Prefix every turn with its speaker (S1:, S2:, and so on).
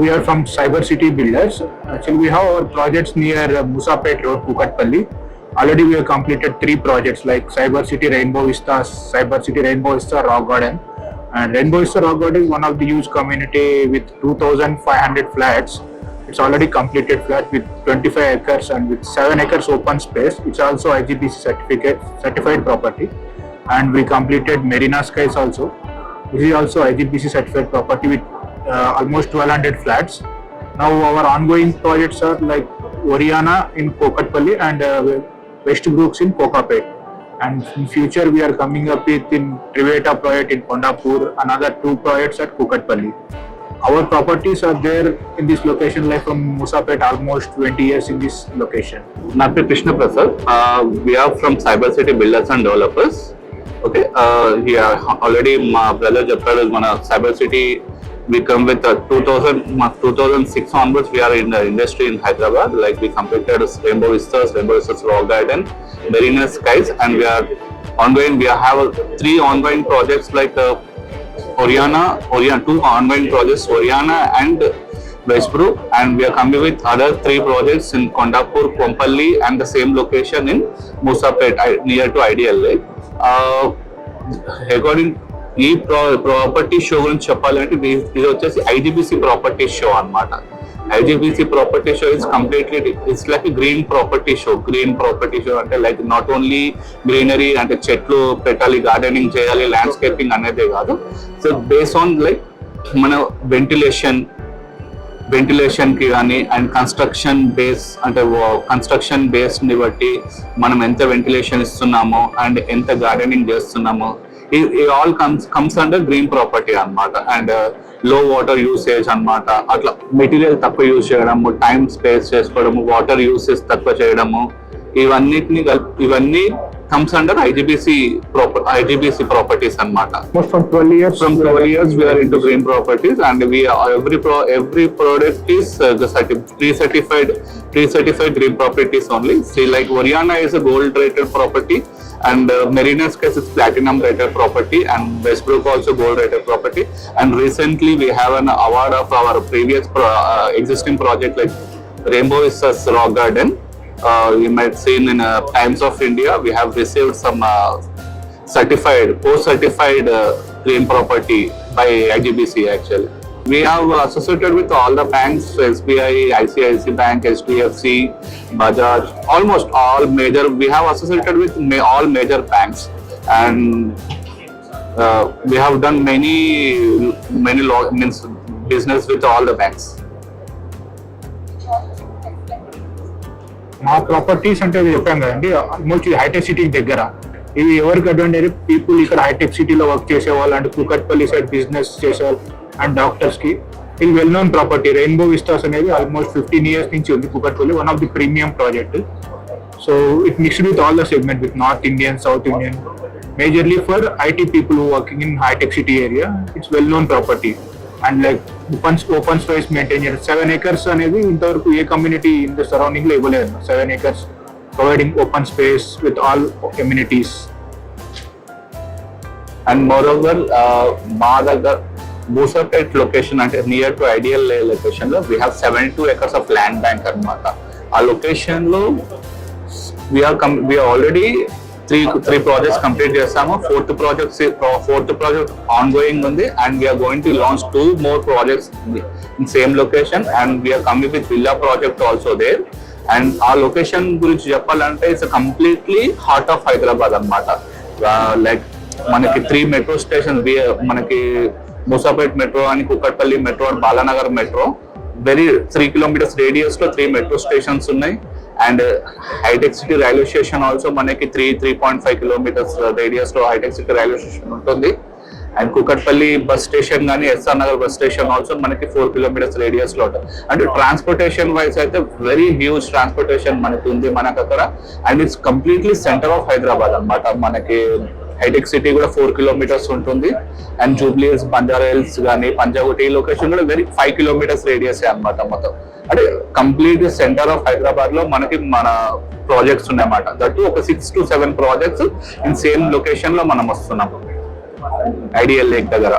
S1: We are from Cyber City Builders. Actually, we have our projects near Musapet Road, Kukatpalli. Already we have completed 3 projects like Cyber City Rainbow Vista, Cyber City Rainbow Vista Rock Garden. And Rainbow Vista Rock Garden is one of the huge community with 2,500 flats. It's already completed flat with 25 acres and with 7 acres open space. It's also IGBC certified property. And we completed Marina Skies also. This is also IGBC certified property with almost 1,200 flats. Now our ongoing projects are like Oriana in Kukatpalli and West Brooks in Kokapet. And in future we are coming up with in Triveta project in Kondapur, another 2 projects at Kukatpalli. Our properties are there in this location, like from Musapet, almost 20 years in this location.
S2: Napi Krishna Prasad. We are from Cyber City Builders and Developers. Okay, here already my brother Japar is one of Cyber City. We come with 2006 onwards. We are in the industry in Hyderabad. Like we completed Rainbow Vistas Rock Garden, Marina Skies, and we are ongoing. We have 3 ongoing projects like Oriana, 2 ongoing projects, Oriana and Westbrook, and we are coming with other 3 projects in Kondapur, Kompalli, and the same location in Musapet, near to Ideal Lake. According ఈ property show గురించి చెప్పాలంటే ఇది వచ్చేసి IGBC property show అన్నమాట. IGBC property show is completely it's like green property show. Green property show అంటే like not only greenery అంటే చెట్లు పెట్టాలి, గార్డెనింగ్ చేయాలి, ల్యాండ్స్కేపింగ్ అనేదే కాదు. సో బేస్ ఆన్ లైక్ మన వెంటిలేషన్ కి కానీ అండ్ కన్స్ట్రక్షన్ బేస్ని బట్టి మనం ఎంత వెంటిలేషన్ ఇస్తున్నామో అండ్ ఎంత గార్డెనింగ్ చేస్తున్నామో it all comes under green property అన్నమాట. అండ్ లో వాటర్ యూసేజ్ అన్నమాట. అట్లా మెటీరియల్ తక్కువ యూజ్ చేయడము, టైం స్పేస్ చేసుకోవడము, వాటర్ యూసేజ్ తక్కువ చేయడము, ఇవన్నీ comes under IGBC properties అన్నమాట.
S1: From 12 years
S2: we are into green properties, and we are, every product is pre-certified green properties only. See, like Oriana is a gold rated property, and Marina Skies is platinum rated property, and Westbrook also gold rated property. And recently we have an award of our previous existing project like Rainbow Vistas Rock Garden. You might see in Times of India we have received some post-certified green property by IGBC actually. We have associated with all the banks, SBI, ICICI Bank, HDFC, Bajaj, almost all major. We have associated with all major banks, and we have done many business with all the banks.
S1: మా properties అంటే చెప్పాం కదండి, almost హైటెక్ City దగ్గర. ఇవి ఎవరికి advantage, people ఇక్కడ హైటెక్ సిటీలో వర్క్ చేసేవాళ్ళు అండ్ కుకట్పల్లి సైడ్ బిజినెస్ చేసేవాళ్ళు అండ్ డాక్టర్స్ కి ఇది well known property. Rainbow Vistas అనేది ఆల్మోస్ట్ 15 years నుంచి ఉంది Kukatpally, one of the premium project. So it mixed with all the segment with north Indian, south Indian, majorly for IT people working in హైటెక్ City area. It's well known property and like open space maintain చేయడం. 7 acres అనేది ఇంతవరకు ఏ community in the surrounding లో ఇవ్వలేదు. 7 acres providing open space with all communities.
S2: And moreover మా దగ్గర Musapet location అంటే near to ideal location లో we have 72 acres of land bank అన్నమాట. ఆ లొకేషన్ లో we are already three projects complete చేస్తాము. fourth project ఆన్గోయింగ్ ఉంది, and we are going to launch 2 more projects in same location, and we are coming with villa project also there. And ఆ location గురించి చెప్పాలంటే it's completely heart of Hyderabad అన్నమాట. Like మనకి 3 metro station, మనకి Musapet metro అని, Kukatpally metro and Balanagar metro. 3 kilometers radius లో 3 metro stations ఉన్నాయి. And హైటెక్ సిటీ రైల్వే స్టేషన్ ఆల్సో మనకి 3.5 kilometers రేడియస్ లో హైటెక్ సిటీ రైల్వే స్టేషన్ ఉంటుంది. అండ్ కుకట్పల్లి బస్ స్టేషన్ కానీ, SR Nagar bus station also మనకి 4 kilometers రేడియస్ లో ఉంటుంది. అంటే ట్రాన్స్పోర్టేషన్ వైజ్ అయితే వెరీ హ్యూజ్ ట్రాన్స్పోర్టేషన్ మనకి ఉంది మనకు అక్కడ. And it's completely centre of Hyderabad అన్నమాట. మనకి హైటెక్ సిటీ కూడా 4 kilometers ఉంటుంది. అండ్ జూబ్లీహిల్స్, బంజారా హిల్స్ కానీ, పంజాగుట్ ఈ లొకేషన్ కూడా 5 kilometers రేడియస్ అన్నమాట మొత్తం. అంటే కంప్లీట్ సెంటర్ ఆఫ్ హైదరాబాద్ లో మనకి మన ప్రాజెక్ట్స్ ఉన్నాయన్నమాట. దట్ ఒక 6 to 7 projects in same location లో మనం వస్తున్నాం ఐడియల్ లేక్ దగ్గర.